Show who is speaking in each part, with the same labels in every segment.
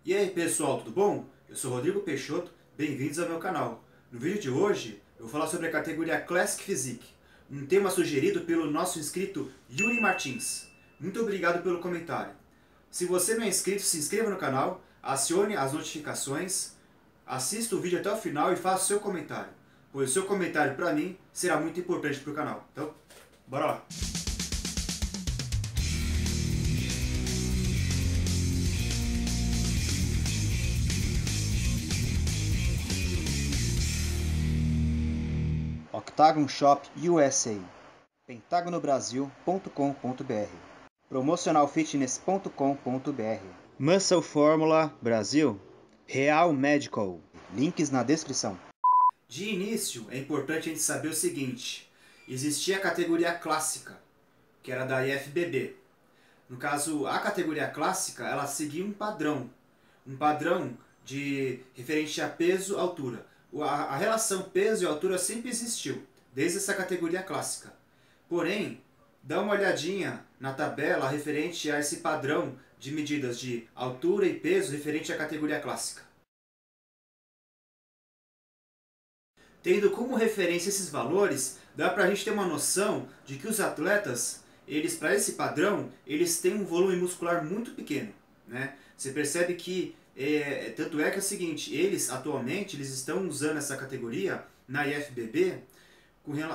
Speaker 1: E aí pessoal, tudo bom? Eu sou Rodrigo Peixoto, bem-vindos ao meu canal. No vídeo de hoje eu vou falar sobre a categoria Classic Physique, um tema sugerido pelo nosso inscrito Yuri Martins. Muito obrigado pelo comentário. Se você não é inscrito, se inscreva no canal, acione as notificações, assista o vídeo até o final e faça o seu comentário, pois o seu comentário para mim será muito importante para o canal. Então, bora lá! Octagon Shop USA, pentagonobrasil.com.br, promocionalfitness.com.br, Muscle Formula Brasil, Real Medical, links na descrição. De início, é importante a gente saber o seguinte: existia a categoria clássica, que era da IFBB. No caso, a categoria clássica, ela seguia um padrão de referente a peso e altura. A relação peso e altura sempre existiu, desde essa categoria clássica. Porém, dá uma olhadinha na tabela referente a esse padrão de medidas de altura e peso referente à categoria clássica. Tendo como referência esses valores, dá para a gente ter uma noção de que os atletas, para esse padrão, eles têm um volume muscular muito pequeno, né? Você percebe que tanto é que é o seguinte, atualmente eles estão usando essa categoria na IFBB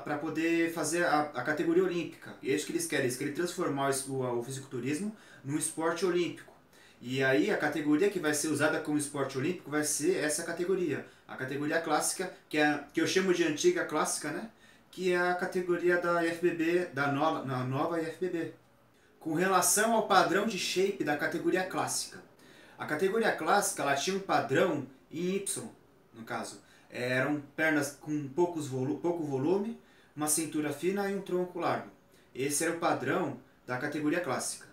Speaker 1: para poder fazer a categoria olímpica. E é isso que eles querem transformar o fisiculturismo num esporte olímpico. E aí a categoria que vai ser usada como esporte olímpico vai ser essa categoria, a categoria clássica, que eu chamo de antiga clássica, né? Que é a categoria da IFBB, na nova IFBB. Com relação ao padrão de shape da categoria clássica, a categoria clássica ela tinha um padrão em Y, no caso. Eram pernas com pouco volume, uma cintura fina e um tronco largo. Esse era o padrão da categoria clássica.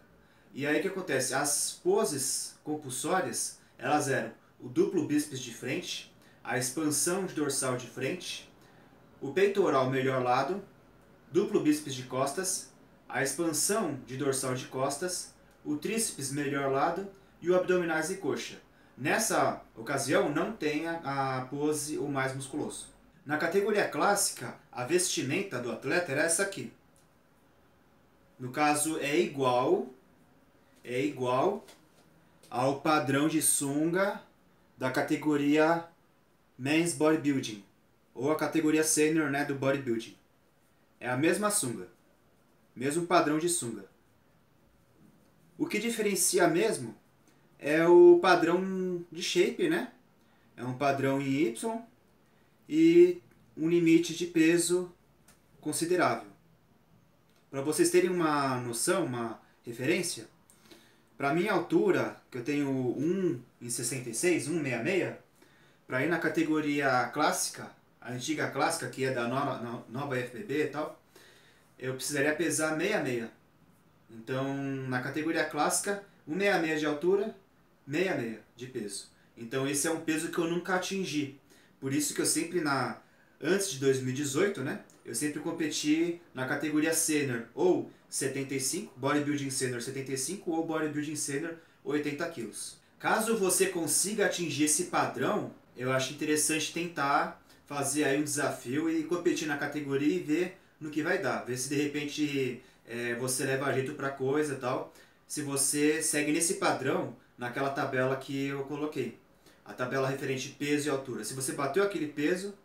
Speaker 1: E aí o que acontece? As poses compulsórias, elas eram o duplo bíceps de frente, a expansão de dorsal de frente, o peitoral melhor lado, duplo bíceps de costas, a expansão de dorsal de costas, o tríceps melhor lado e o abdominais e coxa. Nessa ocasião não tem a pose o mais musculoso. Na categoria clássica, a vestimenta do atleta era essa aqui. No caso é igual ao padrão de sunga da categoria Men's Bodybuilding, ou a categoria Senior, né, do Bodybuilding. É a mesma sunga, mesmo padrão de sunga. O que diferencia mesmo é o padrão de shape, né? É um padrão em Y e um limite de peso considerável. Para vocês terem uma noção, uma referência, para minha altura, que eu tenho 1,66, 1,66, para ir na categoria clássica, a antiga clássica, que é da nova FBB e tal, eu precisaria pesar 66. Então, na categoria clássica, 1,66 de altura, 66 de peso. Então esse é um peso que eu nunca atingi. Por isso que eu sempre, antes de 2018, né, eu sempre competi na categoria Senior, ou 75, Bodybuilding Senior 75, ou Bodybuilding Senior 80 kg. Caso você consiga atingir esse padrão, eu acho interessante tentar fazer aí um desafio e competir na categoria e ver no que vai dar. Ver se de repente você leva jeito pra coisa e tal. Se você segue nesse padrão, naquela tabela que eu coloquei. A tabela referente peso e altura. Se você bateu aquele peso,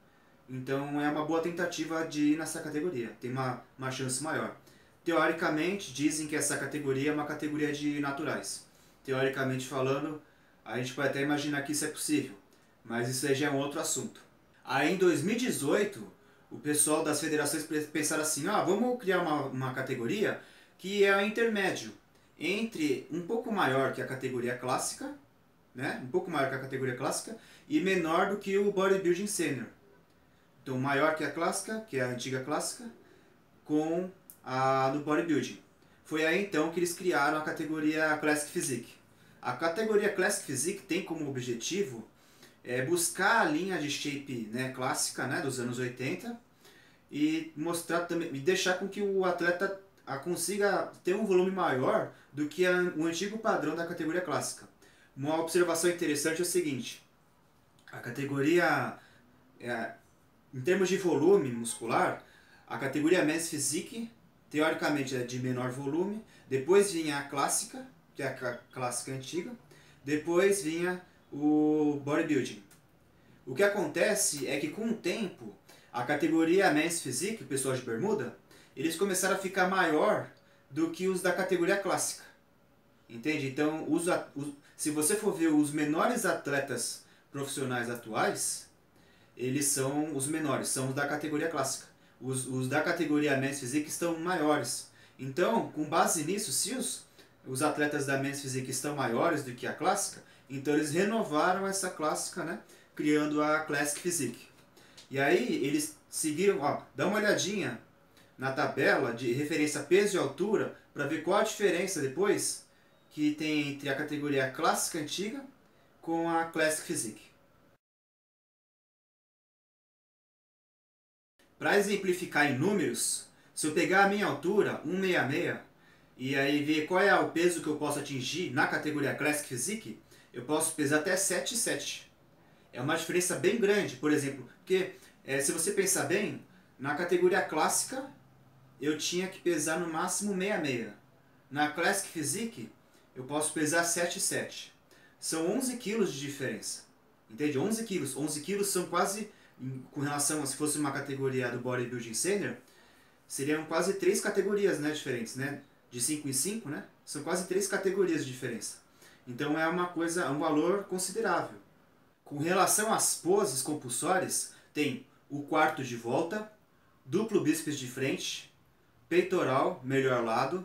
Speaker 1: então é uma boa tentativa de ir nessa categoria. Tem uma chance maior. Teoricamente, dizem que essa categoria é uma categoria de naturais. Teoricamente falando, a gente pode até imaginar que isso é possível. Mas isso aí já é um outro assunto. Aí em 2018, o pessoal das federações pensaram assim, vamos criar uma categoria que é a intermédio entre um pouco maior que a categoria clássica, né? Um pouco maior que a categoria clássica e menor do que o Bodybuilding Senior. Então maior que a clássica, que é a antiga clássica, com a do Bodybuilding. Foi aí então que eles criaram a categoria Classic Physique. A categoria Classic Physique tem como objetivo buscar a linha de shape, né, clássica, né, dos anos 80 e mostrar também, e deixar com que o atleta consiga ter um volume maior do que o antigo padrão da categoria clássica. Uma observação interessante é o seguinte, a categoria, em termos de volume muscular, a categoria Men's Physique, teoricamente é de menor volume, depois vinha a clássica, que é a clássica antiga, depois vinha o bodybuilding. O que acontece é que com o tempo, a categoria Men's Physique, o pessoal de bermuda, eles começaram a ficar maior do que os da categoria clássica. Entende? Então, se você for ver os menores atletas profissionais atuais, eles são os menores, são os da categoria clássica. Os da categoria Men's Physique estão maiores. Então, com base nisso, se os atletas da Men's Physique estão maiores do que a clássica, então eles renovaram essa clássica, né, criando a Classic Physique. E aí eles seguiram, ó, dá uma olhadinha na tabela de referência peso e altura para ver qual a diferença depois que tem entre a categoria clássica antiga com a Classic Physique. Para exemplificar em números, se eu pegar a minha altura, 1,66, e aí ver qual é o peso que eu posso atingir na categoria Classic Physique, eu posso pesar até 7,7. É uma diferença bem grande, por exemplo, porque se você pensar bem, na categoria clássica eu tinha que pesar no máximo 66. Na Classic Physique eu posso pesar 7,7. São 11 quilos de diferença. Entende? 11 quilos. 11 quilos são quase, com relação a se fosse uma categoria do Bodybuilding Senior, seriam quase 3 categorias, né, diferentes, né? De 5 em 5, né? São quase 3 categorias de diferença. Então é uma coisa, é um valor considerável. Com relação às poses compulsórias, tem o quarto de volta, duplo bíceps de frente, peitoral, melhor lado,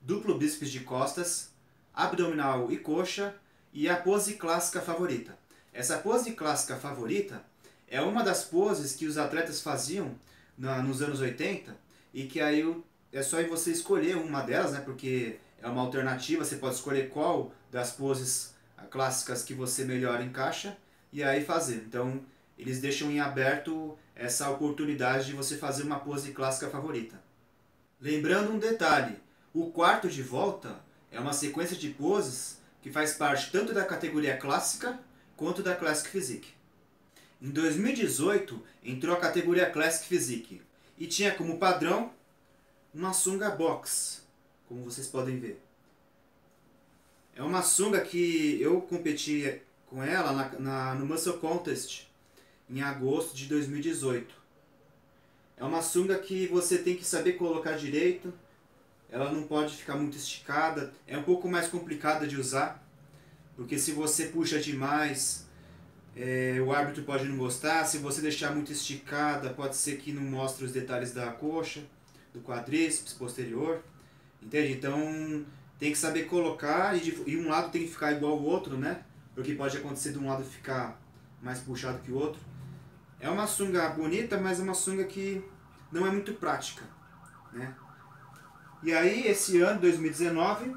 Speaker 1: duplo bíceps de costas, abdominal e coxa e a pose clássica favorita. Essa pose clássica favorita é uma das poses que os atletas faziam nos anos 80 e que aí é só você escolher uma delas, né, porque é uma alternativa, você pode escolher qual das poses clássicas que você melhor encaixa e aí fazer. Então, eles deixam em aberto essa oportunidade de você fazer uma pose clássica favorita. Lembrando um detalhe, o quarto de volta é uma sequência de poses que faz parte tanto da categoria clássica quanto da Classic Physique. Em 2018, entrou a categoria Classic Physique e tinha como padrão uma sunga box, como vocês podem ver. É uma sunga que eu competi com ela no Muscle Contest em agosto de 2018. É uma sunga que você tem que saber colocar direito, ela não pode ficar muito esticada, é um pouco mais complicada de usar, porque se você puxa demais, o árbitro pode não gostar, se você deixar muito esticada, pode ser que não mostre os detalhes da coxa, do quadríceps posterior, entende? Então tem que saber colocar e um lado tem que ficar igual ao outro, né? Porque pode acontecer de um lado ficar mais puxado que o outro. É uma sunga bonita, mas é uma sunga que não é muito prática, né? E aí, esse ano, 2019,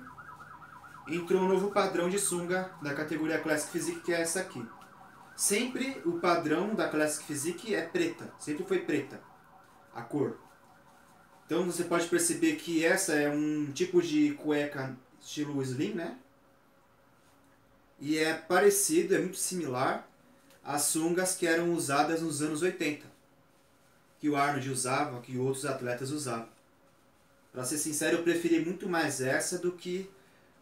Speaker 1: entrou um novo padrão de sunga da categoria Classic Physique, que é essa aqui. Sempre o padrão da Classic Physique é preta, sempre foi preta, a cor. Então você pode perceber que essa é um tipo de cueca estilo slim, né? E é parecido, é muito similar às sungas que eram usadas nos anos 80. Que o Arnold usava, que outros atletas usavam. Para ser sincero, eu preferi muito mais essa do que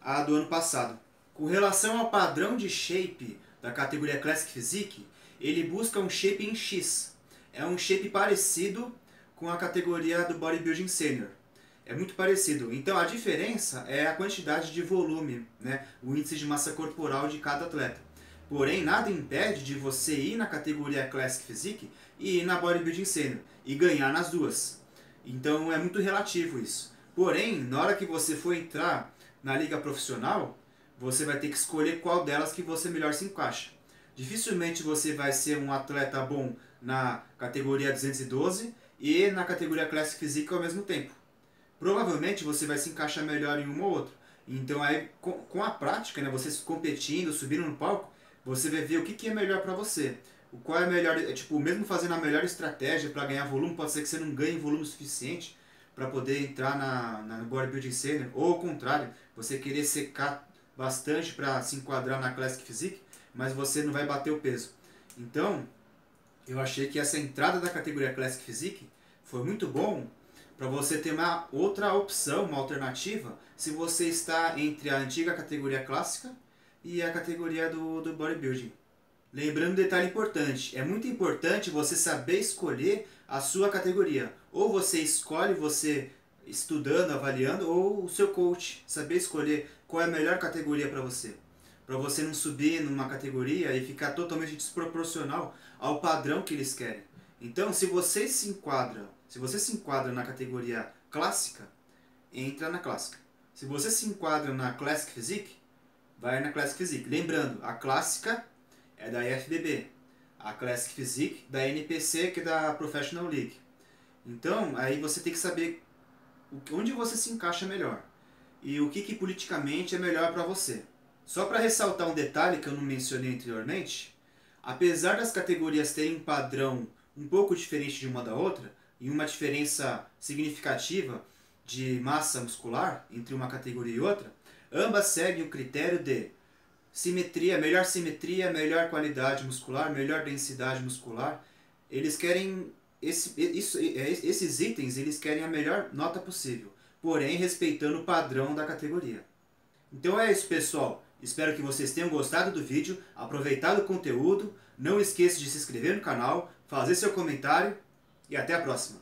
Speaker 1: a do ano passado. Com relação ao padrão de shape da categoria Classic Physique, ele busca um shape em X. É um shape parecido com a categoria do Bodybuilding Senior. É muito parecido. Então a diferença é a quantidade de volume, né? O índice de massa corporal de cada atleta. Porém, nada impede de você ir na categoria Classic Physique e ir na Bodybuilding Senior e ganhar nas duas. Então é muito relativo isso. Porém, na hora que você for entrar na liga profissional, você vai ter que escolher qual delas que você melhor se encaixa. Dificilmente você vai ser um atleta bom na categoria 212 e na categoria Classic Physique ao mesmo tempo. Provavelmente você vai se encaixar melhor em uma ou outra. Então aí com a prática, né, você competindo, subindo no palco, você vai ver o que é melhor para você. O qual é melhor, tipo, mesmo fazendo a melhor estratégia para ganhar volume, pode ser que você não ganhe volume suficiente para poder entrar no bodybuilding senior, ou ao contrário, você querer secar bastante para se enquadrar na Classic Physique, mas você não vai bater o peso. Então, eu achei que essa entrada da categoria Classic Physique foi muito bom para você ter uma outra opção, uma alternativa, se você está entre a antiga categoria clássica e a categoria do bodybuilding. Lembrando um detalhe importante, é muito importante você saber escolher a sua categoria. Ou você escolhe, você estudando, avaliando, ou o seu coach, saber escolher qual é a melhor categoria para você. Para você não subir numa categoria e ficar totalmente desproporcional ao padrão que eles querem. Então, se você se enquadra na categoria clássica, entra na clássica. Se você se enquadra na Classic Physique, vai na Classic Physique. Lembrando, a clássica é da IFBB, a Classic Physique da NPC, que é da Professional League. Então, aí você tem que saber onde você se encaixa melhor e o que politicamente é melhor para você. Só para ressaltar um detalhe que eu não mencionei anteriormente, apesar das categorias terem um padrão um pouco diferente de uma da outra, e uma diferença significativa de massa muscular entre uma categoria e outra, ambas seguem o critério de simetria, melhor qualidade muscular, melhor densidade muscular. Eles querem esses itens, eles querem a melhor nota possível, porém respeitando o padrão da categoria. Então é isso, pessoal. Espero que vocês tenham gostado do vídeo, aproveitado o conteúdo. Não esqueça de se inscrever no canal, fazer seu comentário e até a próxima.